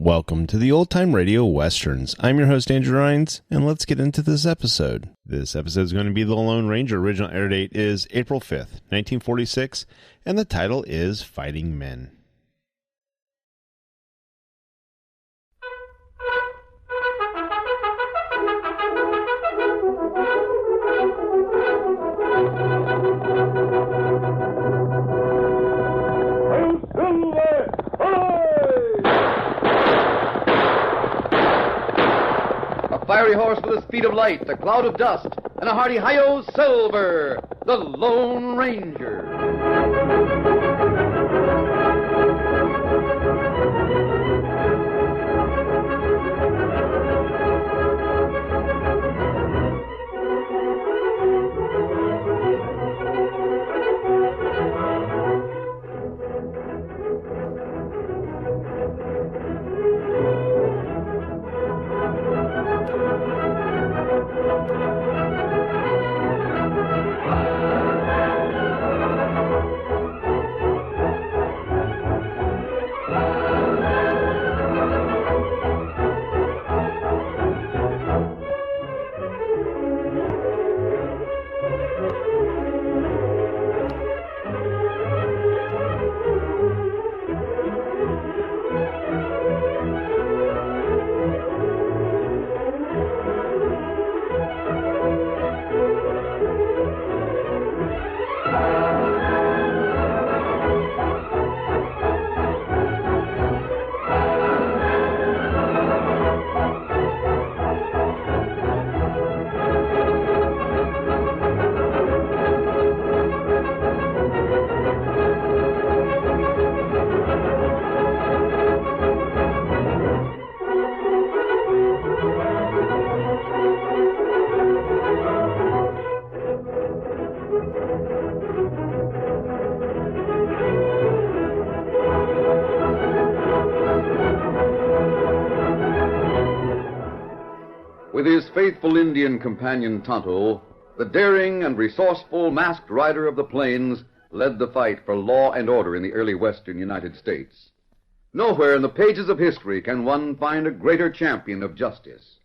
Welcome to the Old Time Radio Westerns. I'm your host, Andrew Rhynes, and let's get into this episode. This episode is going to be The Lone Ranger. Original air date is April 5th, 1946, and the title is Fighting Men. A fiery horse with a speed of light, a cloud of dust, and a hearty hi-yo Silver, the Lone Ranger. With his faithful Indian companion Tonto, the daring and resourceful masked rider of the plains led the fight for law and order in the early western United States. Nowhere in the pages of history can one find a greater champion of justice.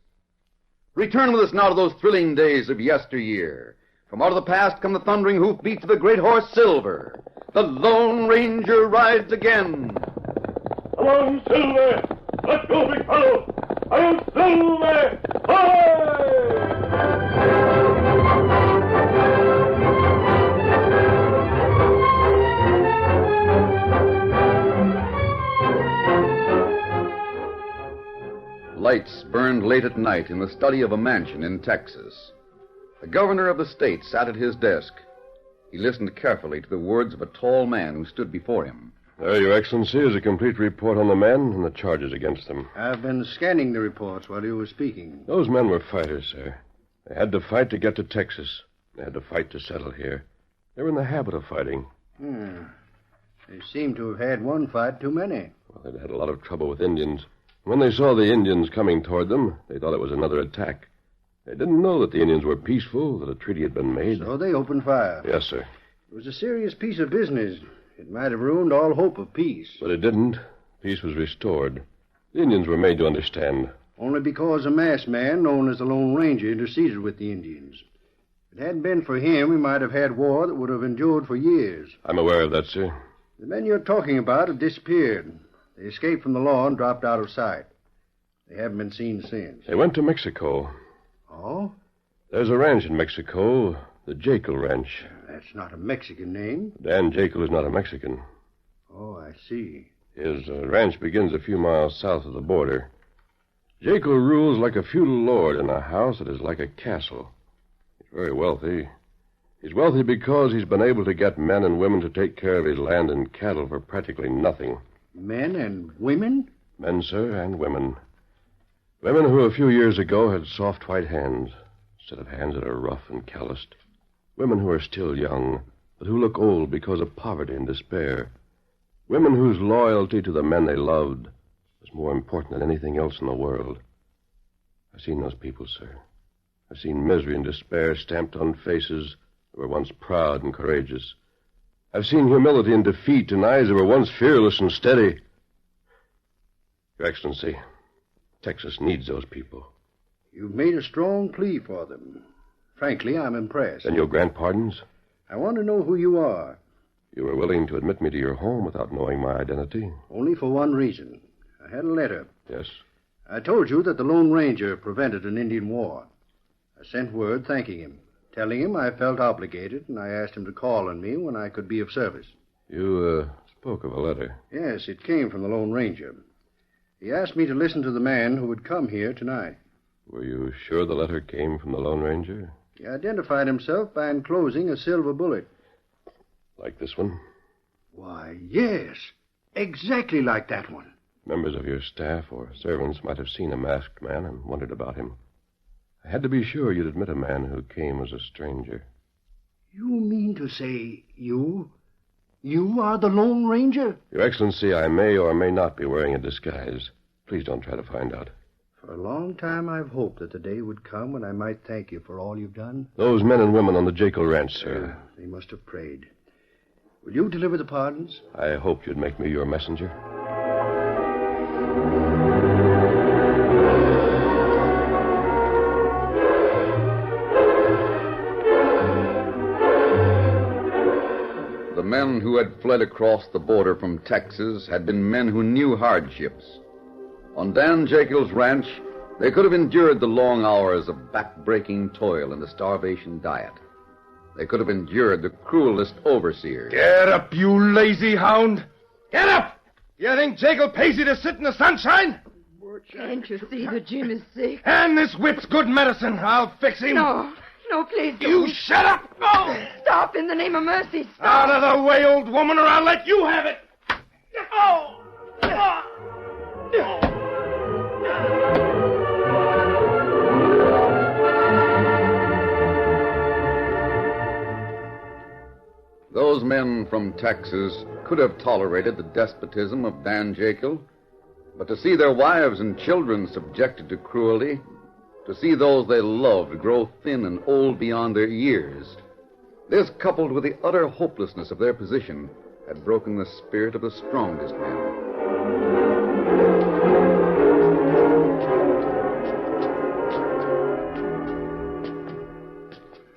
Return with us now to those thrilling days of yesteryear. From out of the past come the thundering hoofbeats of the great horse Silver. The Lone Ranger rides again. Come on, Silver! Let's go, big fellow! I'm Silver! Hi! Lights burned late at night in the study of a mansion in Texas. The governor of the state sat at his desk. He listened carefully to the words of a tall man who stood before him. There, Your Excellency, is a complete report on the men and the charges against them. I've been scanning the reports while you were speaking. Those men were fighters, sir. They had to fight to get to Texas. They had to fight to settle here. They were in the habit of fighting. They seem to have had one fight too many. Well, they'd had a lot of trouble with Indians. When they saw the Indians coming toward them, they thought it was another attack. They didn't know that the Indians were peaceful, that a treaty had been made. So they opened fire. Yes, sir. It was a serious piece of business. It might have ruined all hope of peace. But it didn't. Peace was restored. The Indians were made to understand. Only because a masked man known as the Lone Ranger interceded with the Indians. If it hadn't been for him, we might have had war that would have endured for years. I'm aware of that, sir. The men you're talking about have disappeared. They escaped from the law and dropped out of sight. They haven't been seen since. They went to Mexico. Oh? There's a ranch in Mexico, the Jekyll Ranch. That's not a Mexican name. Dan Jekyll is not a Mexican. Oh, I see. His ranch begins a few miles south of the border. Jekyll rules like a feudal lord in a house that is like a castle. He's very wealthy. He's wealthy because he's been able to get men and women to take care of his land and cattle for practically nothing. Men and women? Men, sir, and women. Women who a few years ago had soft white hands, instead of hands that are rough and calloused. Women who are still young, but who look old because of poverty and despair. Women whose loyalty to the men they loved was more important than anything else in the world. I've seen those people, sir. I've seen misery and despair stamped on faces that were once proud and courageous. I've seen humility and defeat in eyes that were once fearless and steady. Your Excellency, Texas needs those people. You've made a strong plea for them. Frankly, I'm impressed. Then you'll grant pardons? I want to know who you are. You were willing to admit me to your home without knowing my identity? Only for one reason. I had a letter. Yes. I told you that the Lone Ranger prevented an Indian war. I sent word thanking him, telling him I felt obligated, and I asked him to call on me when I could be of service. You, spoke of a letter. Yes, it came from the Lone Ranger. He asked me to listen to the man who would come here tonight. Were you sure the letter came from the Lone Ranger? He identified himself by enclosing a silver bullet. Like this one? Why, yes. Exactly like that one. Members of your staff or servants might have seen a masked man and wondered about him. I had to be sure you'd admit a man who came as a stranger. You mean to say you are the Lone Ranger? Your Excellency, I may or may not be wearing a disguise. Please don't try to find out. For a long time I've hoped that the day would come when I might thank you for all you've done. Those men and women on the Jekyll Ranch, sir. They must have prayed. Will you deliver the pardons? I hoped you'd make me your messenger. The men who had fled across the border from Texas had been men who knew hardships. On Dan Jekyll's ranch, they could have endured the long hours of back-breaking toil and the starvation diet. They could have endured the cruelest overseers. Get up, you lazy hound! Get up! You think Jekyll pays you to sit in the sunshine? Can't you see that Jim is sick? And this whip's good medicine. I'll fix him. No, please don't. You shut up! Oh! Stop, in the name of mercy, stop. Out of the way, old woman, or I'll let you have it! Oh! Those men from Texas could have tolerated the despotism of Dan Jekyll, but to see their wives and children subjected to cruelty, to see those they loved grow thin and old beyond their years, this, coupled with the utter hopelessness of their position, had broken the spirit of the strongest men.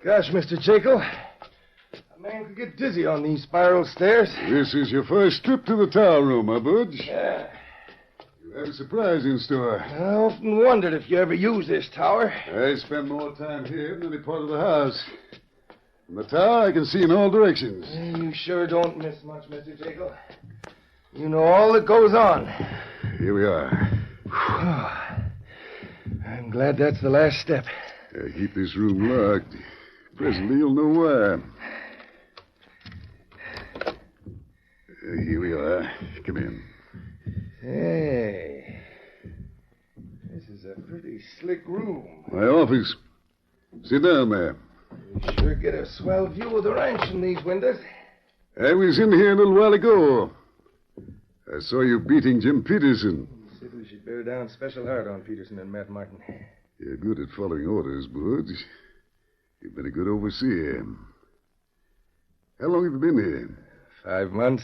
Gosh, Mr. Jekyll, a man could get dizzy on these spiral stairs. This is your first trip to the tower room, huh, Budge? Yeah. You have a surprise in store. I often wondered if you ever use this tower. I spend more time here than any part of the house. From the tower, I can see in all directions. You sure don't miss much, Mr. Jekyll. You know all that goes on. Here we are. I'm glad that's the last step. Keep this room locked. Presently, you'll know why. Here we are. Come in. Hey. This is a pretty slick room. My office. Sit down there. You sure get a swell view of the ranch from these windows. I was in here a little while ago. I saw you beating Jim Peterson. Said we should bear down special hard on Peterson and Matt Martin. You're good at following orders, Budge. You've been a good overseer. How long have you been here? 5 months.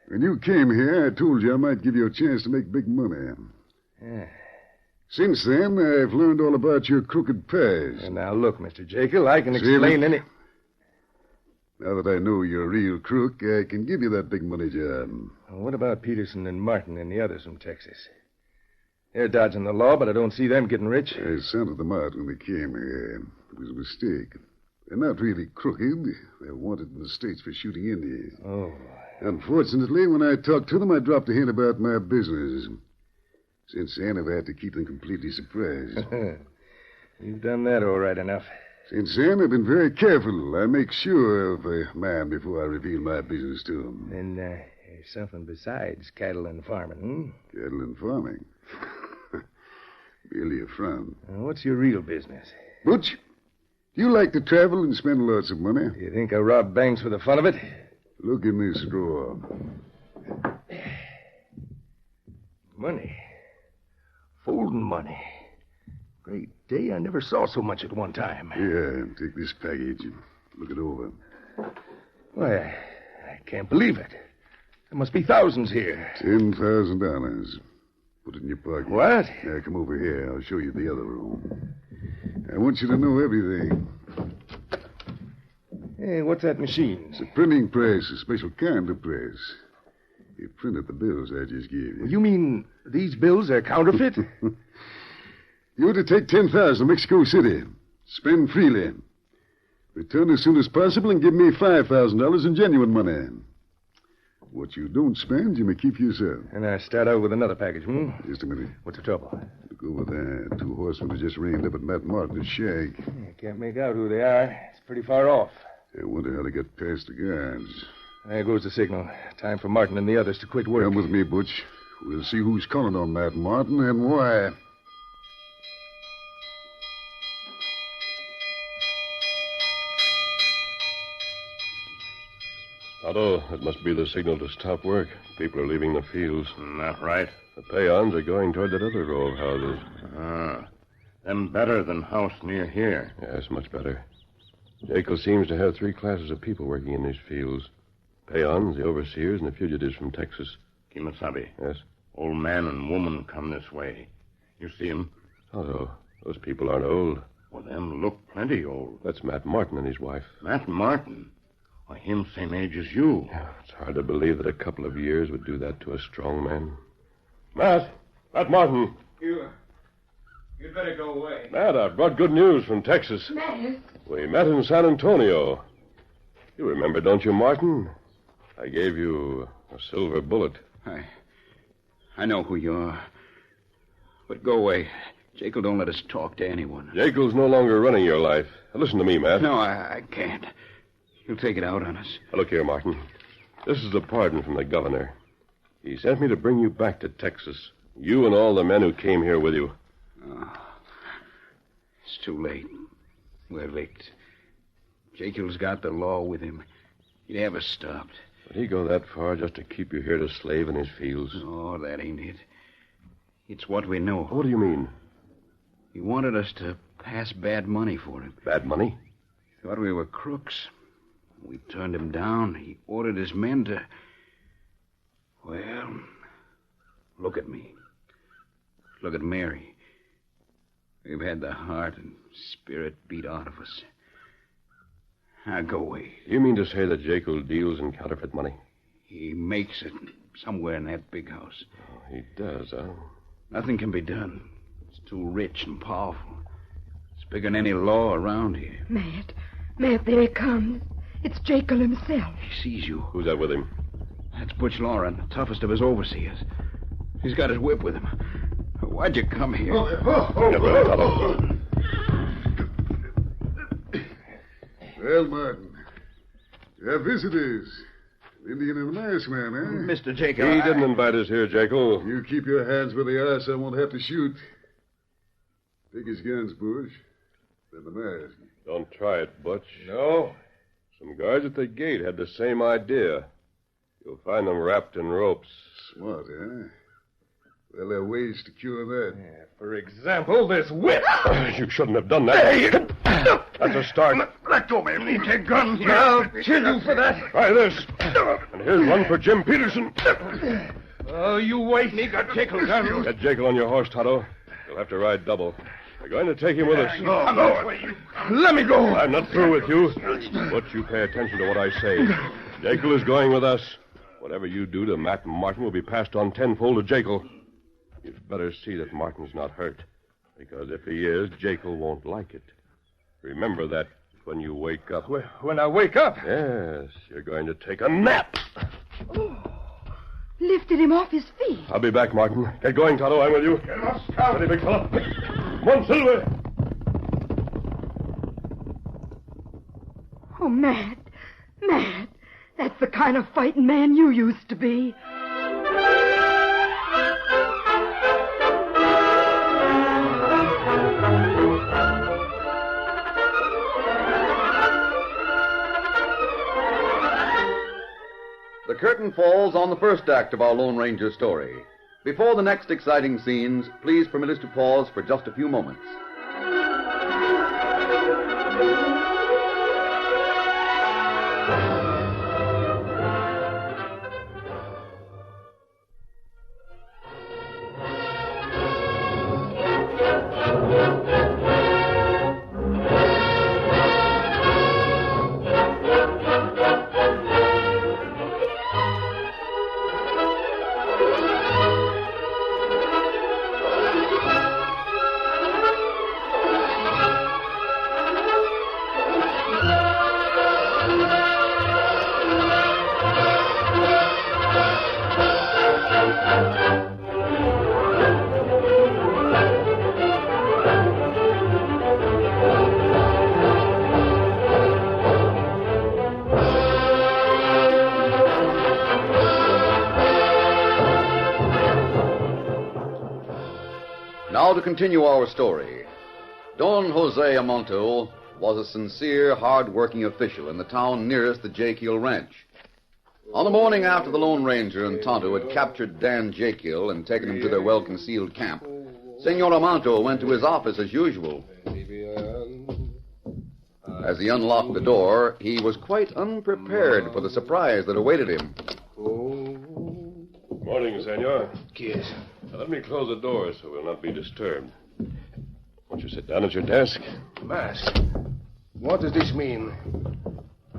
When you came here, I told you I might give you a chance to make big money. Yeah. Since then, I've learned all about your crooked past. And now look, Mr. Jekyll, I can See, explain any... Now that I know you're a real crook, I can give you that big money job. Well, what about Peterson and Martin and the others from Texas? They're dodging the law, but I don't see them getting rich. I sounded them out when they came here. It was a mistake. They're not really crooked. They're wanted in the States for shooting Indians. Oh. Unfortunately, when I talked to them, I dropped a hint about my business. Since then, I've had to keep them completely surprised. You've done that all right enough. Since then, I've been very careful. I make sure of a man before I reveal my business to him. Then there's something besides cattle and farming, Cattle and farming. Merely a front. What's your real business? Butch, do you like to travel and spend lots of money? You think I rob banks for the fun of it? Look in this drawer. Money. Folding money. Great day. I never saw so much at one time. Here, take this package and look it over. Why, I can't believe it. There must be thousands here. $10,000. Put it in your pocket. What? Now, come over here. I'll show you the other room. I want you to know everything. Hey, what's that machine? It's a printing press, a special kind of press. He printed the bills I just gave you. You mean these bills are counterfeit? You're to take 10,000 to Mexico City. Spend freely. Return as soon as possible and give me $5,000 in genuine money. What you don't spend, you may keep yourself. And I start out with another package, Just a minute. What's the trouble? Look over there. 2 horsemen have just reined up at Matt Martin's shack. I can't make out who they are. It's pretty far off. I wonder how they got past the guards. There goes the signal. Time for Martin and the others to quit work. Come with me, Butch. We'll see who's calling on Matt Martin and why. Otto, that must be the signal to stop work. People are leaving the fields. That right? The peons are going toward that other row of houses. Them better than house near here. Yes, much better. Jekyll seems to have 3 classes of people working in these fields. Peons, the overseers, and the fugitives from Texas. Kimasabi. Yes? Old man and woman come this way. You see 'em? Otto, those people aren't old. Well, them look plenty old. That's Matt Martin and his wife. Matt Martin? Why, him same age as you. It's hard to believe that a couple of years would do that to a strong man. Matt Martin. You'd better go away. Matt, I've brought good news from Texas. Matt. We met in San Antonio. You remember, don't you, Martin? I gave you a silver bullet. I know who you are. But go away. Jekyll don't let us talk to anyone. Jekyll's no longer running your life. Now, listen to me, Matt. No, I can't. He'll take it out on us. Now, look here, Martin. This is a pardon from the governor. He sent me to bring you back to Texas. You and all the men who came here with you. It's too late. We're licked. Jekyll's got the law with him. He'd have us stopped. Would he go that far just to keep you here to slave in his fields? Oh, that ain't it. It's what we know. What do you mean? He wanted us to pass bad money for him. Bad money? He thought we were crooks. We turned him down. He ordered his men to... Well, look at me. Look at Mary. We've had the heart and spirit beat out of us. Now, go away. You mean to say that Jekyll deals in counterfeit money? He makes it somewhere in that big house. Oh, he does, huh? Nothing can be done. It's too rich and powerful. It's bigger than any law around here. Matt, there he comes. It's Jekyll himself. He sees you. Who's that with him? That's Butch Lauren, the toughest of his overseers. He's got his whip with him. Why'd you come here? Well, Martin, you have visitors. An Indian and a masked man, eh? Mr. Jekyll. He didn't invite us here, Jekyll. You keep your hands where they are so I won't have to shoot. Take his guns, Bush. Then the mask. Don't try it, Butch. No. Some guards at the gate had the same idea. You'll find them wrapped in ropes. Smart, eh? Well, there are ways to cure that. For example, this whip. You shouldn't have done that. That's a start. Let go, man. You take guns. I'll kill you for that. Try this. And here's one for Jim Peterson. Oh, you wait. Me got Jekyll guns. Get Jekyll on your horse, Tonto. You'll have to ride double. We're going to take him with us. No. Let me go. I'm not through with you. But you pay attention to what I say. Jekyll is going with us. Whatever you do to Matt and Martin will be passed on tenfold to Jekyll. You'd better see that Martin's not hurt. Because if he is, Jekyll won't like it. Remember that when you wake up. When I wake up? Yes, you're going to take a nap. Oh, lifted him off his feet. I'll be back, Martin. Get going, Tonto. I'm with you. Get off, Scout. Steady, big fella. Come on, Silver. Oh, Matt. That's the kind of fighting man you used to be. The curtain falls on the first act of our Lone Ranger story. Before the next exciting scenes, please permit us to pause for just a few moments. Now to continue our story. Don Jose Amonto was a sincere, hard-working official in the town nearest the Jekyll Ranch. On the morning after the Lone Ranger and Tonto had captured Dan Jekyll and taken him to their well-concealed camp, Senor Amonto went to his office as usual. As he unlocked the door, he was quite unprepared for the surprise that awaited him. Morning, senor. Yes. Now, let me close the door so we'll not be disturbed. Won't you sit down at your desk? Mask, what does this mean?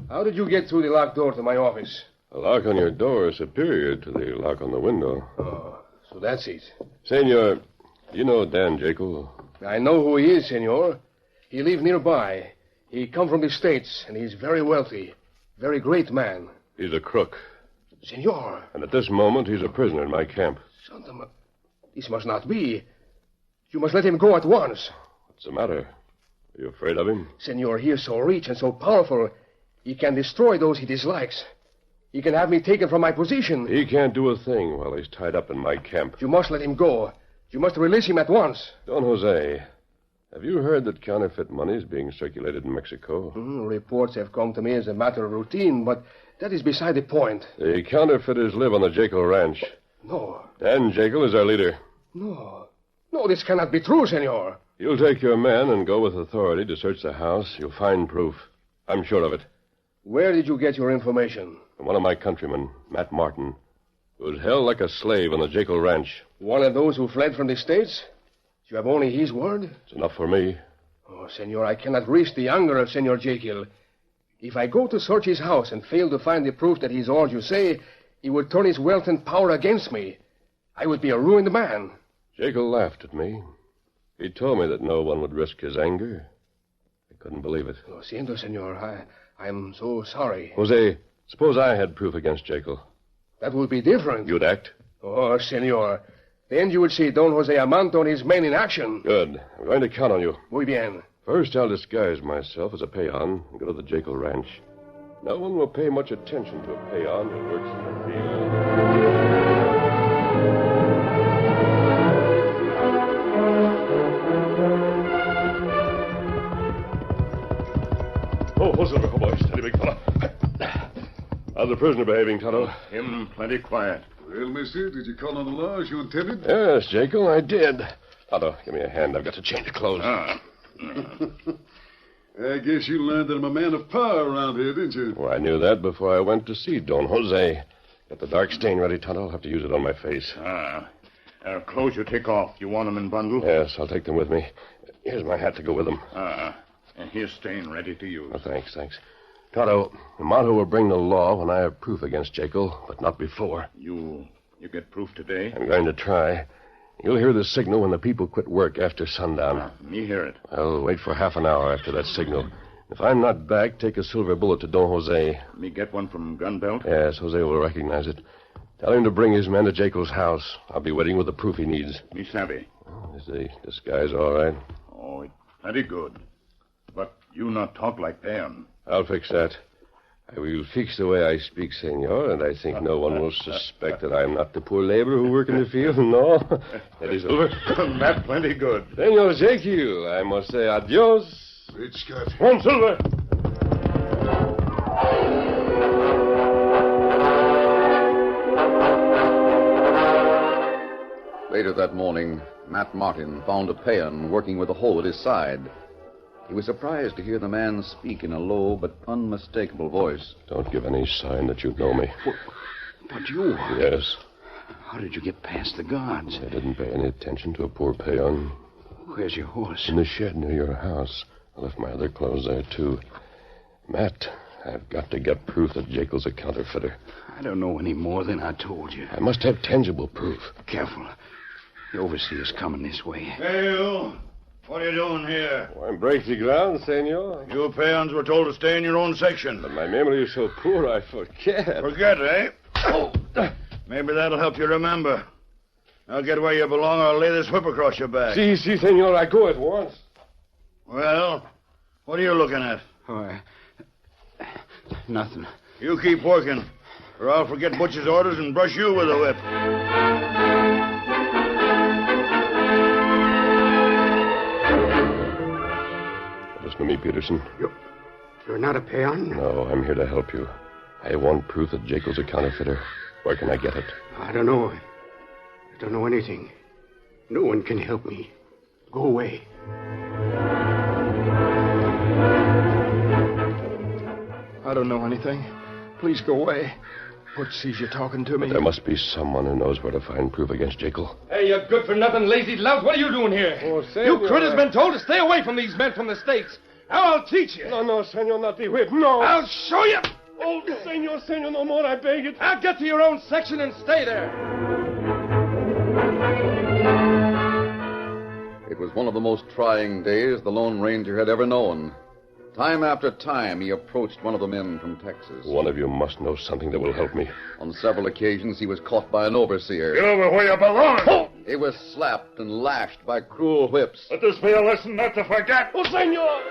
How did you get through the locked door to my office? The lock on your door is superior to the lock on the window. Oh, so that's it. Senor, you know Dan Jekyll? I know who he is, senor. He lives nearby. He come from the States, and he's very wealthy. Very great man. He's a crook. Senor. And at this moment, he's a prisoner in my camp. This must not be. You must let him go at once. What's the matter? Are you afraid of him? Senor, he is so rich and so powerful. He can destroy those he dislikes. He can have me taken from my position. He can't do a thing while he's tied up in my camp. You must let him go. You must release him at once. Don Jose, have you heard that counterfeit money is being circulated in Mexico? Reports have come to me as a matter of routine, but that is beside the point. The counterfeiters live on the Jekyll Ranch. No. Dan Jekyll is our leader. No, this cannot be true, senor. You'll take your men and go with authority to search the house. You'll find proof. I'm sure of it. Where did you get your information? From one of my countrymen, Matt Martin, who was held like a slave on the Jekyll Ranch. One of those who fled from the States? You have only his word? It's enough for me. Oh, senor, I cannot risk the anger of Senor Jekyll. If I go to search his house and fail to find the proof that he's all you say, he would turn his wealth and power against me. I would be a ruined man. Jekyll laughed at me. He told me that no one would risk his anger. I couldn't believe it. Lo siento, senor. I am so sorry. Jose, suppose I had proof against Jekyll. That would be different. You'd act? Oh, senor. Then you would see Don Jose Amonto and his men in action. Good. I'm going to count on you. Muy bien. First, I'll disguise myself as a peon and go to the Jekyll Ranch. No one will pay much attention to a peon who works in the field. Oh, what's the matter, boy? Steady, big fella. How's the prisoner behaving, Tonto? Him plenty quiet. Well, mister, did you call on the law as you intended? Yes, Jekyll, I did. Tonto, give me a hand. I've got to change clothes. I guess you learned that I'm a man of power around here, didn't you? Well, I knew that before I went to see Don Jose. Get the dark stain ready, Tonto. I'll have to use it on my face. Clothes you take off. You want them in bundle? Yes, I'll take them with me. Here's my hat to go with them. And here's stain ready to use. Oh, thanks. Tonto, Amonto will bring the law when I have proof against Jekyll, but not before. You get proof today? I'm going to try. You'll hear the signal when the people quit work after sundown. Me hear it. I'll wait for half an hour after that signal. If I'm not back, take a silver bullet to Don Jose. Me get one from Gunbelt? Yes, Jose will recognize it. Tell him to bring his men to Jekyll's house. I'll be waiting with the proof he needs. Me savvy. Oh, is the disguise all right? Oh, it's plenty good. But you not talk like them. I'll fix that. I will fix the way I speak, senor, and I think no one will suspect that I'm not the poor laborer who work in the field. No. That is over. That plenty good. Senor Jekyll, I must say adios. Great Scott. One silver. Later that morning, Matt Martin found a peon working with a hole at his side. He was surprised to hear the man speak in a low but unmistakable voice. Don't give any sign that you know me. But you... Yes. How did you get past the guards? I didn't pay any attention to a poor peon. Where's your horse? In the shed near your house. I left my other clothes there, too. Matt, I've got to get proof that Jekyll's a counterfeiter. I don't know any more than I told you. I must have tangible proof. Careful. The overseer's coming this way. Hey, you. What are you doing here? Oh, I'm breaking ground, senor. You peons were told to stay in your own section. But my memory is so poor, I forget. Forget, eh? Oh, maybe that'll help you remember. Now get where you belong, or I'll lay this whip across your back. Si, senor, I go at once. Well, what are you looking at? Oh, nothing. You keep working, or I'll forget Butch's orders and brush you with a whip. Listen to me, Peterson. You're not a peon? No, I'm here to help you. I want proof that Jekyll's a counterfeiter. Where can I get it? I don't know. I don't know anything. No one can help me. Go away. I don't know anything. Please go away. Butch sees you talking to me. But there must be someone who knows where to find proof against Jekyll. Hey, you good-for-nothing lazy lout. What are you doing here? Oh, you critters been told to stay away from these men from the States. Now I'll teach you. No, senor, not the whip. No. I'll show you. Oh, senor, no more, I beg it. Now get to your own section and stay there. It was one of the most trying days the Lone Ranger had ever known. Time after time, he approached one of the men from Texas. One of you must know something that will help me. On several occasions, he was caught by an overseer. Get over where you belong. Oh! He was slapped and lashed by cruel whips. Let this be a lesson not to forget. Oh, senor!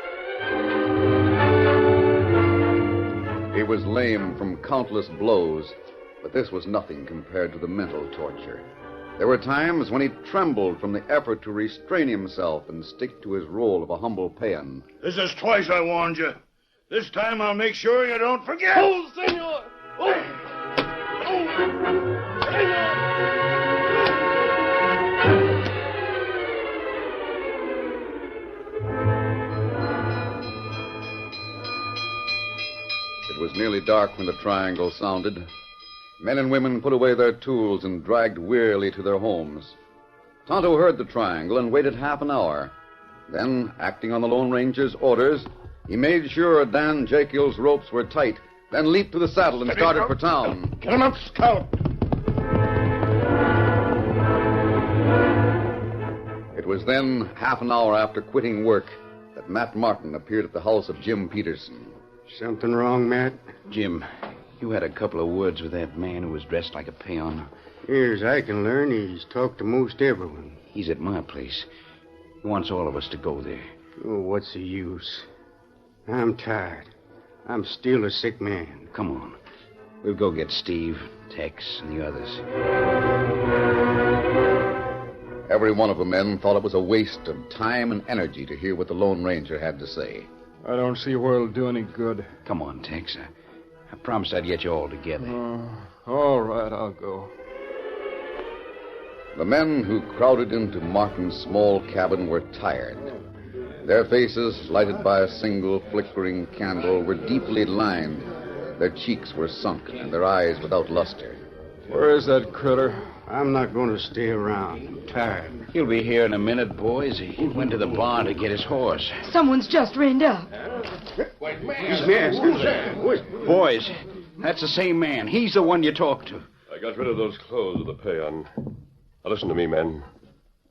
He was lame from countless blows, but this was nothing compared to the mental torture. There were times when he trembled from the effort to restrain himself and stick to his role of a humble peon. This is twice I warned you. This time I'll make sure you don't forget. Oh, senor! Oh! Oh! Senor! It was nearly dark when the triangle sounded. Men and women put away their tools and dragged wearily to their homes. Tonto heard the triangle and waited half an hour. Then, acting on the Lone Ranger's orders, he made sure Dan Jekyll's ropes were tight, then leaped to the saddle and started for town. Get him up, Scout. It was then, half an hour after quitting work, that Matt Martin appeared at the house of Jim Peterson. Something wrong, Matt? Jim, you had a couple of words with that man who was dressed like a peon. Near as I can learn, he's talked to most everyone. He's at my place. He wants all of us to go there. Oh, what's the use? I'm tired. I'm still a sick man. Come on. We'll go get Steve, Tex, and the others. Every one of the men thought it was a waste of time and energy to hear what the Lone Ranger had to say. I don't see where it'll do any good. Come on, Tex. I promised I'd get you all together. All right, I'll go. The men who crowded into Martin's small cabin were tired. Their faces, lighted by a single flickering candle, were deeply lined. Their cheeks were sunk and their eyes without luster. Where is that critter? I'm not going to stay around. I'm tired. He'll be here in a minute, boys. He went to the barn to get his horse. Someone's just reined up. He's masked. Boys, that's the same man. He's the one you talked to. I got rid of those clothes of the peon. Now listen to me, men.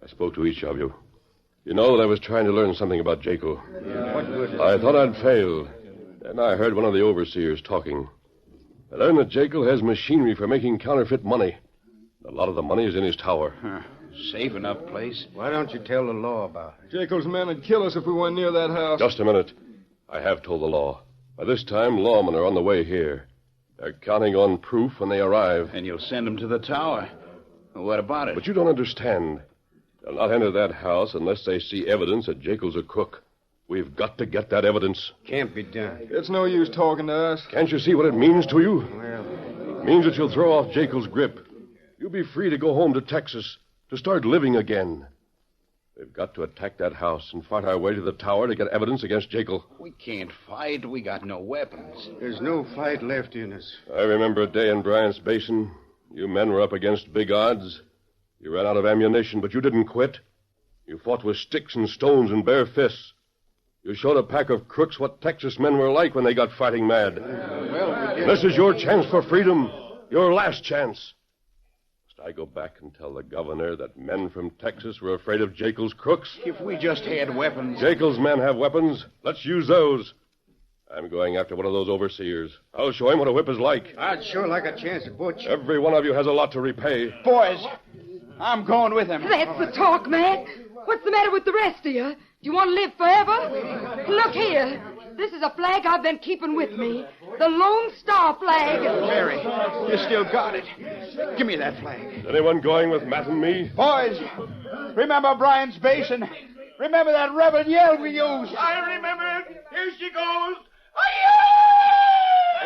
I spoke to each of you. You know that I was trying to learn something about Jekyll. I thought I'd failed. Then I heard one of the overseers talking. I learned that Jekyll has machinery for making counterfeit money. A lot of the money is in his tower. Safe enough place. Why don't you tell the law about it? Jekyll's men would kill us if we went near that house. Just a minute. I have told the law. By this time, lawmen are on the way here. They're counting on proof when they arrive. And you'll send them to the tower. What about it? But you don't understand. They'll not enter that house unless they see evidence that Jekyll's a crook. We've got to get that evidence. Can't be done. It's no use talking to us. Can't you see what it means to you? Well, It means that you'll throw off Jekyll's grip. You'll be free to go home to Texas, to start living again. We've got to attack that house and fight our way to the tower to get evidence against Jekyll. We can't fight. We got no weapons. there's no fight left in us. I remember a day in Bryant's Basin. You men were up against big odds. You ran out of ammunition, but you didn't quit. You fought with sticks and stones and bare fists. You showed a pack of crooks what Texas men were like when they got fighting mad. This is your chance for freedom, your last chance. Must I go back and tell the governor that men from Texas were afraid of Jekyll's crooks? If we just had weapons. Jekyll's men have weapons. Let's use those. I'm going after one of those overseers. I'll show him what a whip is like. I'd sure like a chance at Butch. Every one of you has a lot to repay. Boys, I'm going with him. That's the talk, Matt. What's the matter with the rest of you? Do you want to live forever? Look here. This is a flag I've been keeping with me. The Lone Star flag. Mary, you still got it. Give me that flag. Anyone going with Matt and me? Boys, remember Bryant's Basin? Remember that rebel yell we used? I remember it. Here she goes.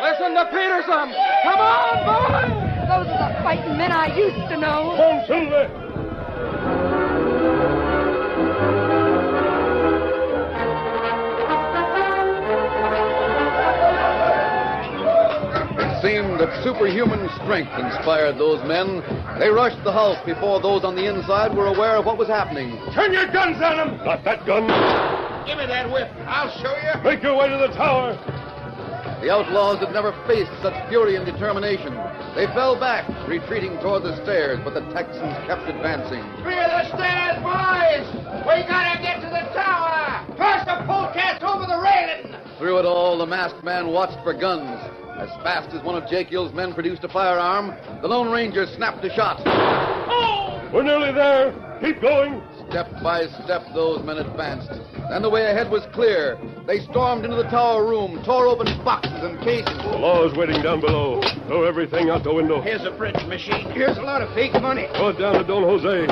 Listen to Peterson. Come on, boys. Those are the fighting men I used to know. On, Silver. It seemed that superhuman strength inspired those men. They rushed the house before those on the inside were aware of what was happening. Turn your guns on them. Not that gun. Give me that whip. I'll show you. Make your way to the tower. The outlaws had never faced such fury and determination. They fell back, retreating toward the stairs, but the Texans kept advancing. Clear the stairs, boys. We gotta get to the tower. Toss the polecats over the railing. Through it all, the masked man watched for guns. As fast as one of Jekyll's men produced a firearm, the Lone Ranger snapped a shot. We're nearly there. Keep going. Step by step, those men advanced. Then the way ahead was clear. They stormed into the tower room, tore open boxes and cases. The law is waiting down below. Throw everything out the window. Here's a printing machine. Here's a lot of fake money. Throw it down to Don Jose.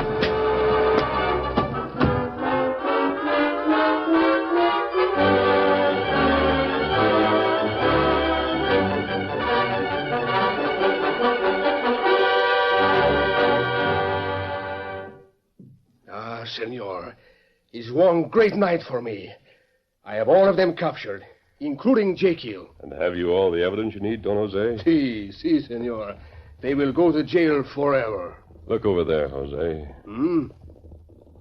Senor, it's one great night for me. I have all of them captured, including Jekyll. And have you all the evidence you need, Don Jose? Si, senor. They will go to jail forever. Look over there, Jose. Hmm?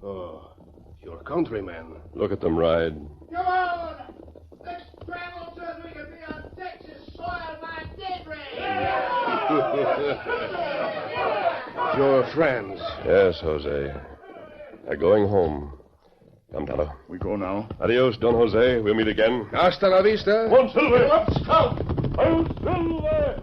Oh, your countrymen. Look at them ride. Come on! Let's travel so we can be on Texas soil by daybreak! Your friends. Yes, Jose. They're going home. Come, Tonto. We go now. Adios, Don Jose. We'll meet again. Hasta la vista. One, Silver. Up, Scout! On, Silver.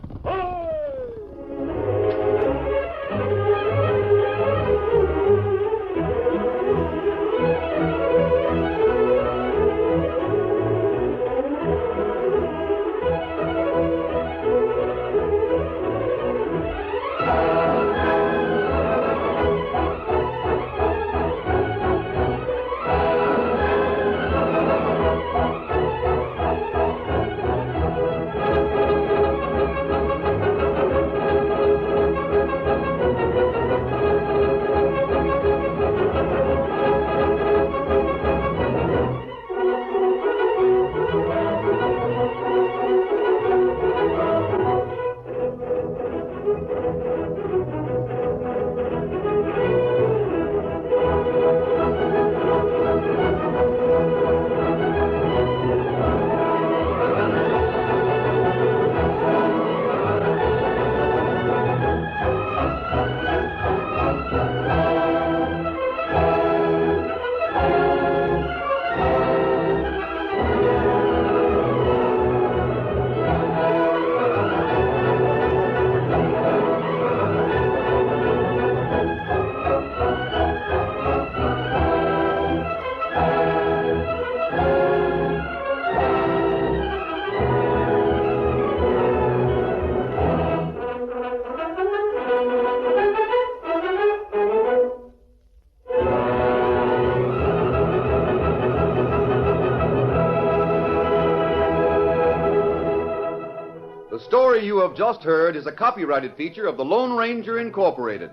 The story you have just heard is a copyrighted feature of the Lone Ranger Incorporated.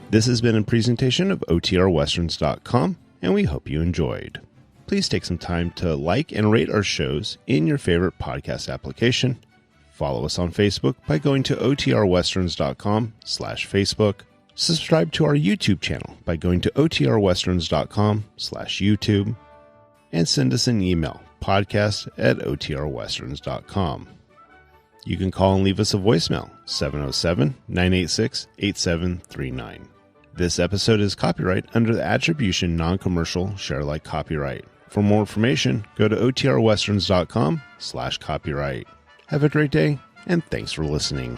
This has been a presentation of OTRWesterns.com, and we hope you enjoyed. Please take some time to like and rate our shows in your favorite podcast application. Follow us on Facebook by going to OTRWesterns.com/Facebook. Subscribe to our YouTube channel by going to OTRWesterns.com/YouTube. And send us an email, podcast@OTRWesterns.com. You can call and leave us a voicemail, 707-986-8739. This episode is copyright under the Attribution Non-Commercial Share Alike copyright. For more information, go to OTRWesterns.com/copyright. Have a great day, and thanks for listening.